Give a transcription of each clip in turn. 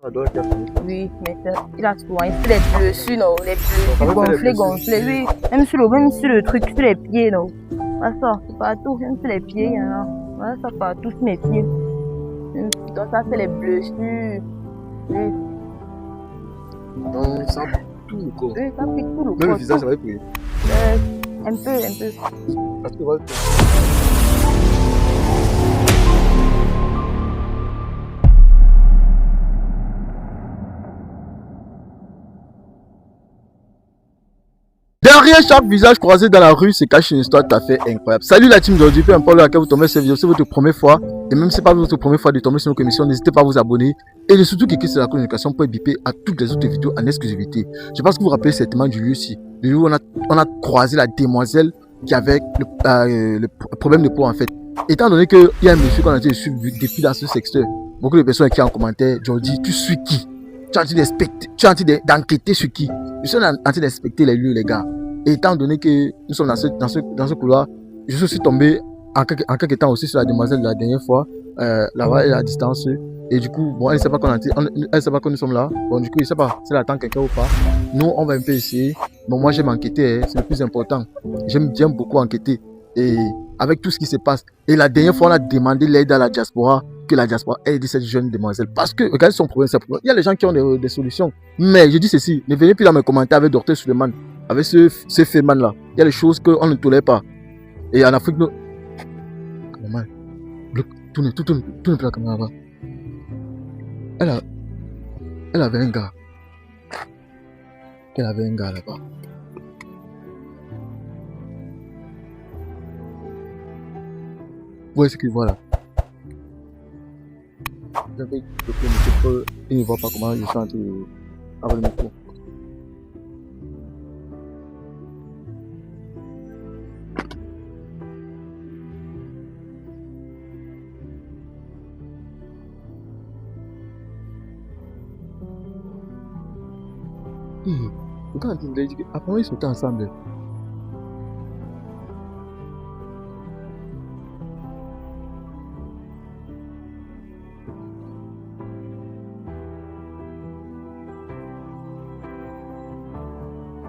J'adore qu'il a fini. Oui, mais il a souvent ici les blessures, non, les Ça va blessures faire les gonflées, oui. Même sur le truc, sur les pieds, non. Voilà ça, c'est partout, même sur les pieds, il y en a. Voilà ça partout sur mes pieds. Donc ça, c'est les blessures. Oui, Donc, ça pique tout le corps. oui, ça pique tout le Même corps. le visage, ça va être Un peu, un peu. Parce que, ouais, derrière chaque visage croisé dans la rue se cache une histoire tout à fait incroyable. Salut la team d'aujourd'hui, peu importe laquelle vous tombez cette vidéo, c'est votre première fois, et même si ce n'est pas votre première fois de tomber sur notre émission, n'hésitez pas à vous abonner, et surtout cliquer sur la communication pour être bipé à toutes les autres vidéos en exclusivité. Je pense que vous vous rappelez certainement du lieu-ci, le lieu où on a croisé la demoiselle qui avait le problème de peau en fait. Étant donné qu'il y a un monsieur qu'on a été suivre depuis dans ce secteur, beaucoup de personnes qui en commentaire, Jordi, tu suis qui? Tu es en train d'enquêter sur qui? Je suis en train d'inspecter les lieux, les gars. Et étant donné que nous sommes dans ce couloir, je suis aussi tombé en quelque temps aussi sur la demoiselle de la dernière fois. Là-bas, elle est à distance. Et du coup, bon, elle ne sait pas elle sait pas que nous sommes là. Bon, du coup, elle ne sait pas si elle attend quelqu'un ou pas. Nous, on va un peu essayer. Bon, moi, j'aime enquêter, hein, c'est le plus important. J'aime beaucoup enquêter. Et avec tout ce qui se passe. Et la dernière fois, on a demandé l'aide à la diaspora, que la diaspora aide cette jeune demoiselle. Parce que, regardez son problème, il y a les gens qui ont des solutions. Mais je dis ceci, ne venez plus dans mes commentaires avec Dr Suleiman, avec ce Feman là. Il y a des choses qu'on ne tolère pas. Et en Afrique, nous... Maman, tourne plus la caméra là-bas. Elle avait un gars. Elle avait un gars là-bas. Vous voyez ce qu'il voit là? Il ne voit pas comment je suis en train avec le micro. Quand il me dit qu'apparemment ils sont ensemble.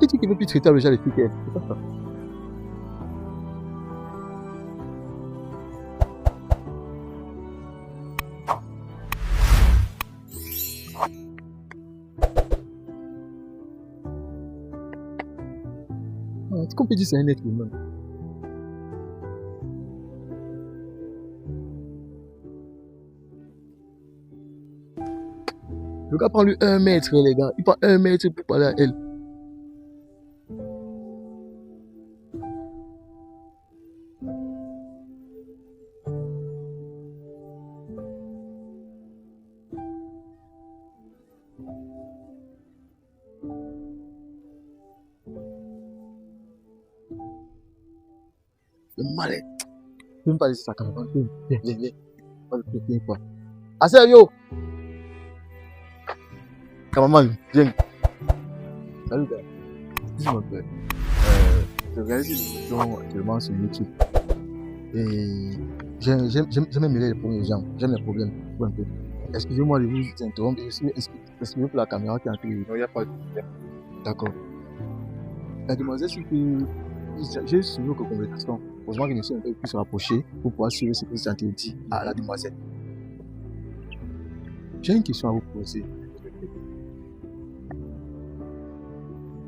Il dit qu'il ne veut plus traiter le genre de filles. C'est pas ça. Est-ce qu'on peut dire que c'est un être humain? Le gars prend lui 1 mètre, les gars. Il prend 1 mètre pour parler à elle. Le malin. Je ne vais pas laisser ça quand même. Viens. Pas le péter quoi. Ah sérieux? Cameraman, viens. Salut gars. Dis-moi un peu. Je regarde des vidéos actuellement sur YouTube. Et j'aime les problèmes des gens. J'aime les problèmes. Un peu. Excusez-moi de vous interrompre. Excusez-moi pour la caméra qui est en train de... Non, il n'y a pas de problème. D'accord. La demoiselle, c'est que j'ai suivi vos conversations. Heureusement que je me suis un peu plus rapproché pour pouvoir suivre ce que vous avez dit à la demoiselle. J'ai une question à vous poser.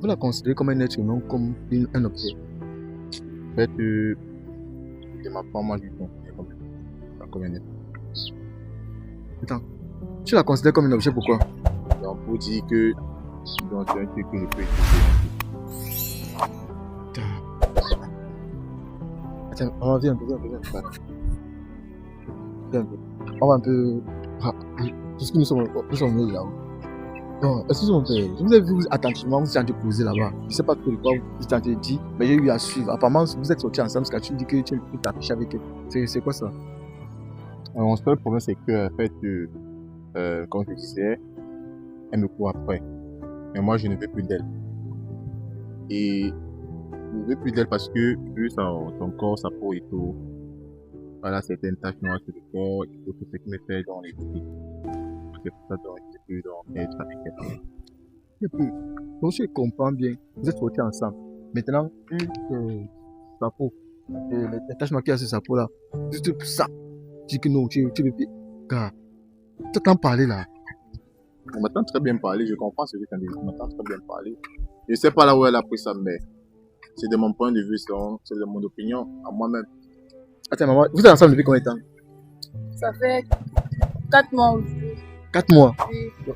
Vous la considérez comme un être humain ou comme un objet? En fait, de ma part, moi, je le considère comme un être. Attends, tu la considères comme un objet, pourquoi? Donc, pour dire que c'est un truc que je peux utiliser. Attends, on va viens un peu. On va un peu... Parce que nous sommes venus là-haut. Bon, excusez-moi, je vous ai vu attentivement, vous êtes posé là-bas. Je ne sais pas trop de quoi vous êtes en train de dire, mais j'ai eu à suivre. Apparemment, vous êtes sortis ensemble parce que tu dis que tu peux t'afficher avec elle. C'est quoi ça? Alors, mon seul problème, c'est que, en fait, comme je disais, elle me court après. Mais moi, je ne veux plus d'elle. Et je ne veux plus d'elle parce que, vu son corps, sa peau et tout, voilà, certaines taches noires sur le corps, il faut tout ce qui me fait dans les pieds. C'est pour ça que plus donc être avec elle. Et puis, donc je comprends bien, vous êtes sortis ensemble. Maintenant, vu que sa peau, les taches noires qu'il y a sur sa peau là, juste pour ça, tu dis que non, tu veux plus. Car, tu t'entends parler là. On m'entend très bien parler, je comprends ce que tu as dit, on m'entend très bien parler. Je sais pas là où elle a pris ça, mais c'est de mon point de vue, c'est de mon opinion à moi-même. Attends, maman, vous êtes ensemble depuis combien de temps? Ça fait 4 mois aujourd'hui. 4 mois. Oui.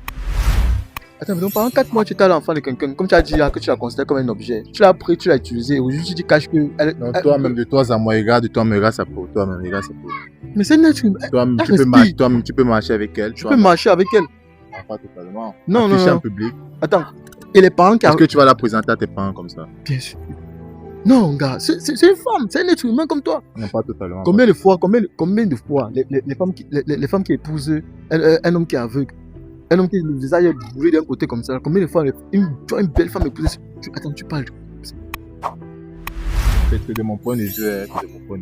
Attends, mais donc pendant 4 mois, tu étais l'enfant de quelqu'un, comme tu as dit là, que tu l'as considéré comme un objet. Tu l'as pris, tu l'as utilisé, aujourd'hui tu caches que. Donc toi-même, de toi à moi, regarde toi-même, regarde sa peau, toi-même, regarde sa peau. Mais c'est un être humain. Toi-même, tu peux marcher avec elle. Tu peux marcher avec elle. Pas totalement. Non, Afficher non. en public. Attends, et les parents qui Est-ce que tu vas la présenter à tes parents comme ça? Bien sûr. Non, gars, c'est une femme, c'est un être humain comme toi. Non, pas totalement. Combien de fois les femmes qui épousent un homme qui est aveugle, un homme qui a le visage brûlé d'un côté comme ça, combien de fois tu vois une belle femme épousée, attends, tu parles. C'est de mon point de vue.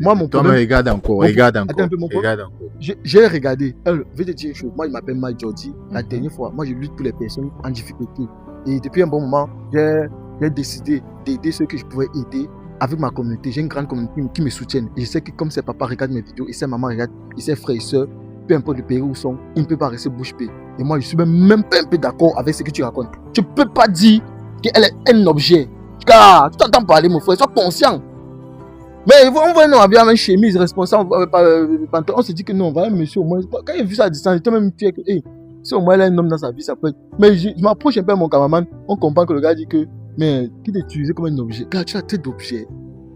Moi, mon toi, problème. Regarde encore. Attends un peu, mon problème. J'ai regardé. Je vais te dire une chose. Moi, il m'appelle Mike Jordi. La dernière fois, moi, je lutte pour les personnes en difficulté. Et depuis un bon moment, j'ai décidé d'aider ceux que je pouvais aider avec ma communauté. J'ai une grande communauté qui me soutiennent. Et je sais que comme ses papas regardent mes vidéos et ses mamans regardent, et ses frères et sœurs, peu importe le pays où ils sont, ils ne peuvent pas rester bouche bée. Et moi, je suis même pas un peu d'accord avec ce que tu racontes. Tu peux pas dire qu'elle est un objet. Car tu t'entends parler, mon frère, sois conscient. Mais on voit un homme habillé avec une chemise responsable, on se dit que non, on va un monsieur au moins. Quand il a vu ça à distance, il était même fier que, hey, si au moins il a un homme dans sa vie, ça peut être. Mais je m'approche un peu à mon cameraman, on comprend que le gars dit que, mais qui t'est utilisé comme un objet? Car tu as tête d'objet.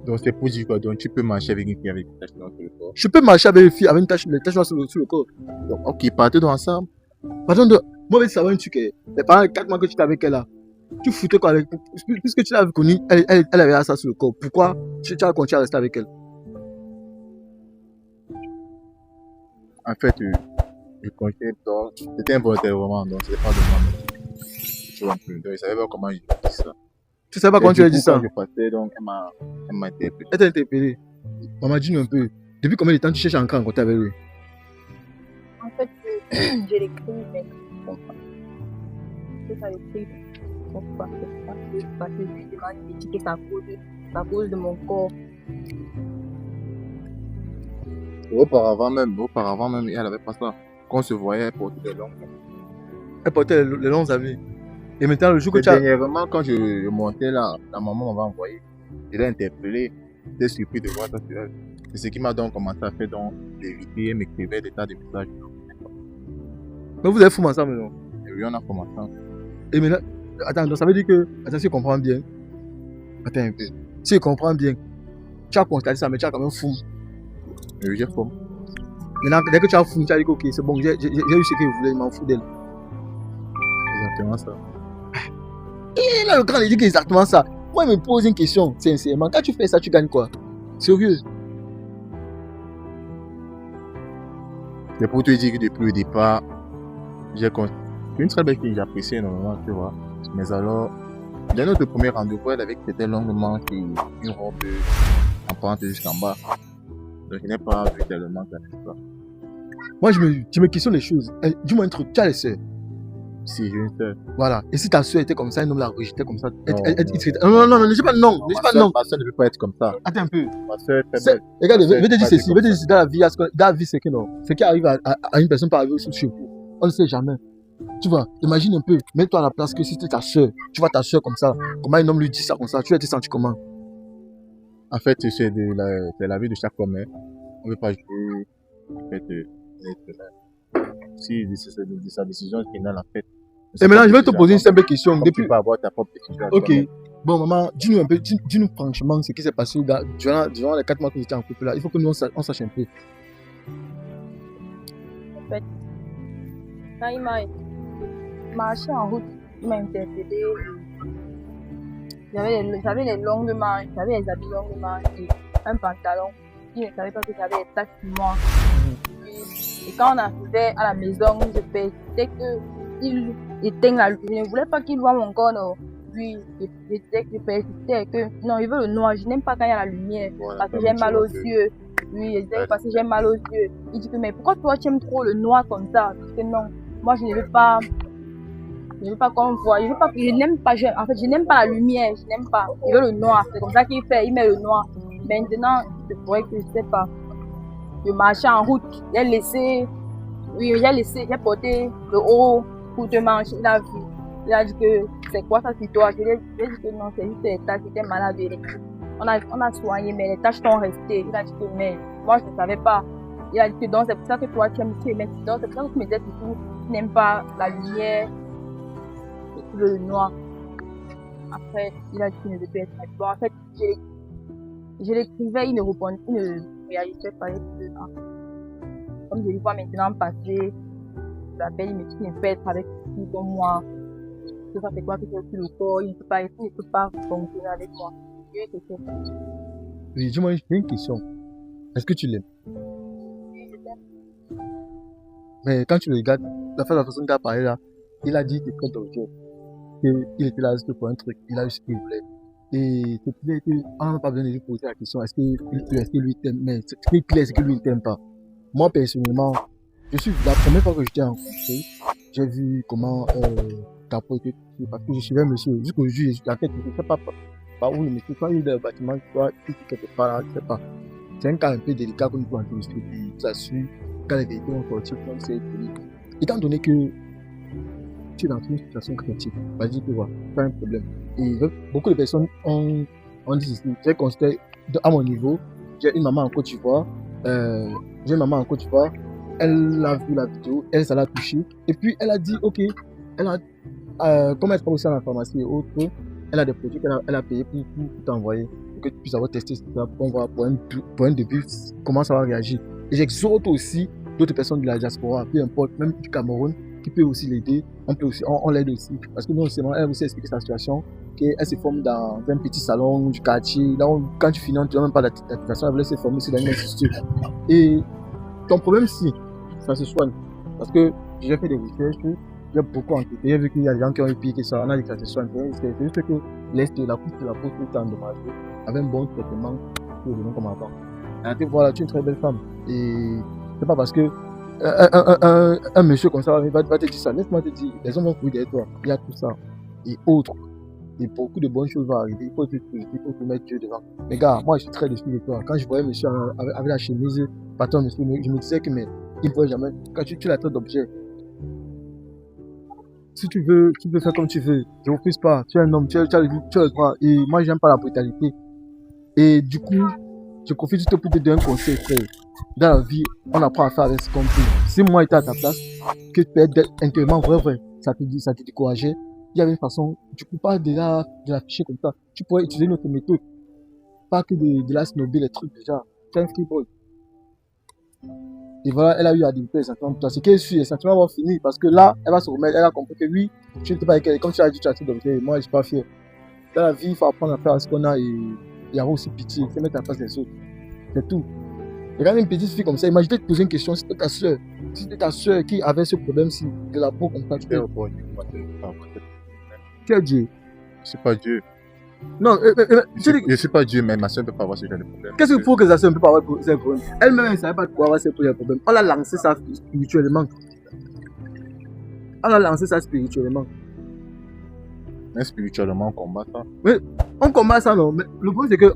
Donc c'est pour dire quoi? Donc tu peux marcher avec une fille avec une tache noire sur le corps. Je peux marcher avec une fille avec une tache noire sur le corps. Donc, ok, partez donc ensemble. Pardon, moi, je veux savoir un truc. Pendant 4 mois que tu étais avec elle là, tu foutais quoi avec. Puisque tu l'avais connue, elle avait ça sur le corps. Pourquoi tu as continué à rester avec elle? En fait, je comptais, donc c'était involontaire vraiment, donc c'était pas de moi. Tu vois un peu. Donc je savais pas comment je dis ça. Tu savais pas comment tu as dit ça? Quand je partais, donc elle m'a interpellé. Elle t'a interpellé. Maman, dis-nous un peu. Depuis combien de temps tu cherches encore à rencontrer avec lui? En fait, je l'écris, mais je ne comprends pas. Je ça l'écrit, je ne comprends pas. Parce que je lui demande de que ça cause de mon corps. Auparavant même, elle avait pas ça. Quand on se voyait, elle portait des longues. Elle portait les longs habits. Et maintenant, le jour que tu as. Dernièrement, quand je montais là, la maman m'avait envoyé. Je l'ai interpellé. J'étais surpris de voir ça sur elle. C'est ce qui m'a donc commencé à faire donc vérifier et m'écrivait des tas de messages. Mais vous avez fumé ensemble, non? Et oui, on a commencé. Et maintenant, attends, donc ça veut dire que. Attends, si je comprends bien. Attends un peu. Si je comprends bien, tu as constaté ça, mais tu as quand même fumé. Et oui, j'ai fumé. Maintenant, dès que tu as fumé, tu as dit que ok, c'est bon, j'ai eu ce que je voulais, je m'en fous d'elle. Exactement ça. Et là, le grand, il dit que exactement ça. Moi, il me pose une question, sincèrement. Quand tu fais ça, tu gagnes quoi? Sérieux? C'est pour te dire que depuis le départ, j'ai une très belle fille, j'apprécie énormément, tu vois. Mais alors, dès notre premier rendez-vous, elle avait c'était longuement et une robe en pente jusqu'en bas. Donc, je n'ai pas vu tellement ça. Moi, je me questionne les choses. Dis-moi un truc, tu as les sœurs? Si, j'ai une sœur. Voilà. Et si ta sœur était comme ça, un homme la rejetait comme ça, Non, non, ne dis pas non, ne dis pas non. Ma sœur ne peut pas être comme ça. Attends un peu. Ma sœur est très belle. Regarde, je vais te dire pas ceci, comme je vais te dire ceci, dans la vie, c'est que non. Ce qui arrive à une personne peut arriver aussi chez vous. On ne sait jamais. Tu vois, imagine un peu, mets-toi à la place que si c'était ta sœur, tu vois ta sœur comme ça, comment un homme lui dit ça comme ça, tu vas te sentir comment? En fait, c'est la vie de chaque homme. Hein. On ne veut pas jouer en fait, l'être humain. Si c'est sa décision finale, en fait. Et maintenant, je vais te poser une simple question. Depuis... Tu vas avoir ta propre décision. Ok. Bon, maman, dis-nous un peu, dis-nous franchement ce qui s'est passé durant les 4 mois que j'étais en couple là. Il faut que nous on sache un peu. En fait, quand il m'a marché en route, il m'a interpellé. J'avais les longues manches, j'avais les habits longues manches et un pantalon. Il ne savait pas que j'avais des taches sur moi. Et quand on arrivait à la maison, je persistais qu'il éteigne la lumière. Je ne voulais pas qu'il voie mon corps. Non. Puis je disais que je persistais que non, il veut le noir. Je n'aime pas quand il y a la lumière parce que j'ai mal aux yeux. Oui, je disais parce que j'ai mal aux yeux. Il dit que mais pourquoi toi tu aimes trop le noir comme ça? Je dis que non, moi je ne veux pas Je veux pas qu'on voit. Je n'aime pas. En fait, je n'aime pas la lumière. Je n'aime pas. Je veux le noir. C'est comme ça qu'il fait. Il met le noir. Maintenant, je pourrais que je sais pas. Je marchais en route. J'ai porté le haut pour te manger. Il a dit que c'est quoi ça sur toi? J'ai dit que non, c'est juste les taches. J'étais malade électrique. On a soigné, mais les taches sont restées. Il a dit que mais moi je ne savais pas. Il a dit que donc c'est pour ça que toi tu aimes tuer. Mais donc c'est pour ça que tu me disais toujours tu n'aimes pas la lumière et tu veux le noir. Après, il a dit qu'il ne veut plus être avec toi. En fait, je l'écrivais, il ne réalisait pas. Comme je le vois maintenant passer, je l'appelle, il me dit qu'il ne peut être avec lui comme moi. Que ça fait quoi que je suis le corps, il ne peut pas fonctionner avec moi. Oui, dis-moi, j'ai une question. Est-ce que tu l'aimes? Oui, je l'aime. Mais quand tu le regardes, la façon dont tu as parlé là, il a dit que quand d'objet, qu'il était là juste pour un truc, il a eu ce qu'il voulait. Et c'est clair qu'on n'a pas besoin de lui poser la question, est-ce que lui t'aime? Mais ce qui est clair, c'est que lui ne t'aime pas. Moi, personnellement, la première fois que je t'ai rencontré, j'ai vu comment ta peau était touchée, parce que je suivais un monsieur, jusqu'aujourd'hui, la tête, je ne sais pas par où le monsieur, soit il est dans le bâtiment, soit il est quelque part là, je ne sais pas. C'est un cas un peu délicat que nous pouvons enregistrer, puis ça suit, quand les vérités ont sorti, comme c'est étonné. Étant donné que tu es dans une situation critique, vas-y, tu vois, pas un problème. Et beaucoup de personnes ont dit ici, j'ai constaté, à mon niveau, j'ai une maman en Côte d'Ivoire, elle a vu la vidéo, elle, ça l'a touchée, et puis elle a dit, ok, comme elle travaille aussi à la pharmacie et autres, elle a des produits qu'elle a payé pour t'envoyer, pour que tu puisses avoir testé ça, pour voir pour un début comment ça va réagir. Et j'exhorte aussi d'autres personnes de la diaspora, peu importe, même du Cameroun, qui peut aussi l'aider, on l'aide aussi. Parce que non seulement elle aussi expliqué sa situation, qu'elle se forme dans un petit salon du quartier, là où quand tu finis, tu n'as même pas d'attestation, elle voulait se former aussi dans une institut. Et ton problème, si, ça se soigne. Parce que j'ai fait des recherches, j'ai beaucoup enquêté, j'ai vu qu'il y a des gens qui ont eu pire que ça, on a dit que ça se soigne. C'est juste que l'est de la couche de la peau tout est endommagée, avec un bon traitement, tu es comme avant. Et voilà, tu es une très belle femme. Et c'est pas parce que un monsieur comme ça va te dire ça. Laisse-moi te dire, les hommes vont courir de toi. Il y a tout ça. Et autres. Et beaucoup de bonnes choses vont arriver. Il faut te mettre Dieu devant. Mais gars, moi je suis très déçu de toi. Quand je voyais monsieur avec la chemise, patron, monsieur, je me disais que mais il ne pourrait jamais. Quand tu la traites d'objet. Si tu veux faire comme tu veux. Je ne refuse pas. Tu es un homme, tu as le droit. Et moi j'aime pas la brutalité. Et du coup, je profite juste pour te donner un conseil, frère. Dans la vie, on apprend à faire avec ce qu'on peut. Si moi j'étais à ta place, que tu peux être intérieurement vrai, ça te décourageait. Il y avait une façon, tu ne peux pas déjà de l'afficher comme ça. Tu pourrais utiliser notre méthode. Pas que de la snobber les trucs déjà. C'est un free boy. Et voilà, elle a eu à développer les sentiments pour toi. C'est qu'elle suit, les sentiments vont finir parce que là, elle va se remettre, elle a compris que oui, tu n'étais pas avec elle. Comme tu as dit, tu as tout d'objet. Moi, je ne suis pas fier. Dans la vie, il faut apprendre à faire ce qu'on a et il y a aussi pitié. Il faut mettre à la place des autres. C'est tout. Et quand une petite fille comme ça, imagine te poser une question, c'était ta soeur. Si c'était ta soeur qui avait ce problème-ci, de la peau comme ça, tu es Dieu. Je suis pas Dieu. Non, Je suis pas Dieu, mais ma soeur ne peut pas avoir ce genre de problème. qu'est-ce qu'il faut que sa soeur ne peut pas avoir ce problème? Elle-même, elle ne savait pas quoi avoir ce problème. On l'a lancé ça spirituellement. Mais spirituellement, on combat ça. Oui, on combat ça, non. Mais le problème, c'est que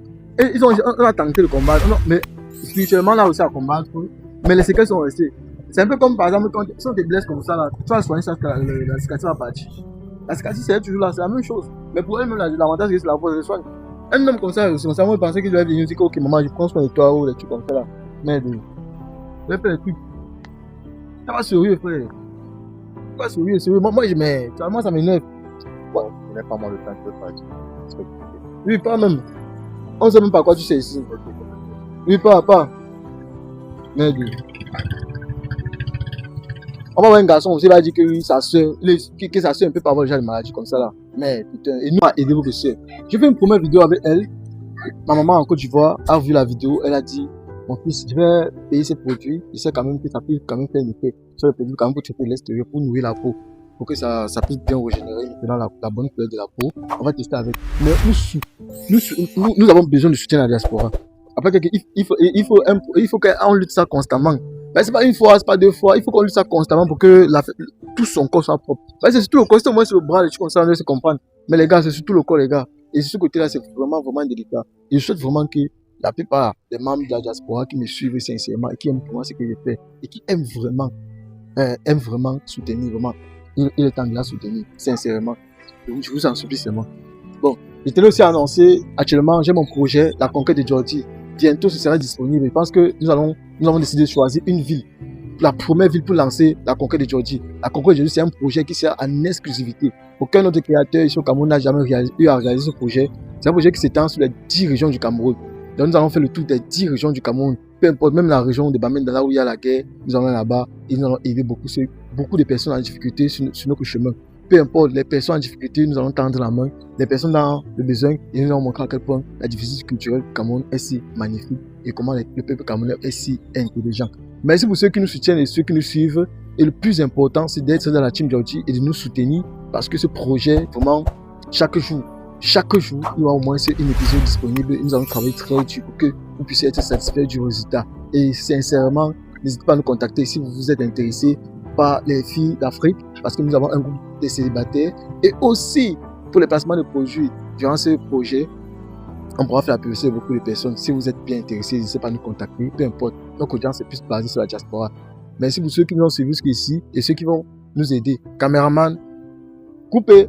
on a tenté de combattre. Non, mais spirituellement, là aussi à combattre. Mais les séquelles sont restées. C'est un peu comme par exemple, quand on te blesse comme ça, là, tu vas soigner ça, la cicatrice va partir. La cicatrice, c'est toujours là, c'est la même chose. Mais pour elle-même, l'avantage, c'est la peau, elle soigne. Elle-même comme ça, moi, je pensais qu'il devait venir dire, ok, maman, je prends soin de toi, ou des trucs comme ça, là. Mais, je vais faire des trucs. Ça va sérieux, frère. Pas sérieux. Moi, ça m'énerve. Bon, ce n'est pas moi le temps que je peux partir. Oui, pas même. On ne sait même pas quoi tu sais ici. Oui, pas. Merde. On va voir un garçon aussi, il va dire que sa soeur ne peut pas avoir le genre de maladie comme ça là. Mais putain, et nous a aidé votre soeur. J'ai fait une première vidéo avec elle. Ma maman en Côte d'Ivoire a vu la vidéo, elle a dit, mon fils, je vais payer ces produits. Je sais quand même que ça peut quand même faire un effet sur le produit, quand même pour traiter l'extérieur, pour nourrir la peau, pour que ça puisse bien régénérer dans la bonne couleur de la peau. On va tester avec. Mais nous avons besoin de soutien à la diaspora. Après, il faut qu'on lutte ça constamment. Ben, c'est pas une fois, c'est pas deux fois. Il faut qu'on lui ça constamment pour que tout son corps soit propre. Ben, c'est surtout le corps, c'est au moins sur le bras, les trucs comme ça, on doit se comprendre. Mais les gars, c'est surtout le corps, les gars. Et ce côté-là, c'est vraiment, vraiment délicat. Et je souhaite vraiment que la plupart des membres de la diaspora qui me suivent sincèrement et qui aiment vraiment ce que je fais et qui aiment vraiment soutenir, vraiment. Il est temps de la soutenir, sincèrement. Je vous en supplie seulement. Bon, je te l'ai aussi annoncé, actuellement, j'ai mon projet, la conquête de Georgie. Bientôt, ce sera disponible. Je pense que nous avons décidé de choisir une ville, la première ville pour lancer la conquête de Georgie. La conquête de Georgie, c'est un projet qui sert en exclusivité. Aucun autre créateur ici au Cameroun n'a jamais eu à réaliser ce projet. C'est un projet qui s'étend sur les 10 régions du Cameroun. Donc, nous allons faire le tour des 10 régions du Cameroun. Peu importe, même la région de Bamenda, là où il y a la guerre, nous allons là-bas et nous allons aider beaucoup de personnes en difficulté sur notre chemin. Peu importe, les personnes en difficulté, nous allons tendre la main. Les personnes dans le besoin, et nous allons montrer à quel point la diversité culturelle du Cameroun est si magnifique et comment le peuple camerounais est si intelligent. Merci pour ceux qui nous soutiennent et ceux qui nous suivent. Et le plus important, c'est d'être dans la team Georgie et de nous soutenir parce que ce projet, vraiment, chaque jour, il y aura au moins une épisode disponible. Nous allons travailler très dur pour que vous puissiez être satisfait du résultat. Et sincèrement, n'hésitez pas à nous contacter si vous vous êtes intéressé par les filles d'Afrique, parce que nous avons un groupe de célibataires. Et aussi, pour les placements de produits, durant ce projet, on pourra faire la publicité de beaucoup de personnes. Si vous êtes bien intéressé, n'hésitez pas à nous contacter. Peu importe, notre audience est plus basée sur la diaspora. Merci pour ceux qui nous ont suivis jusqu'ici et ceux qui vont nous aider. Caméraman, coupez.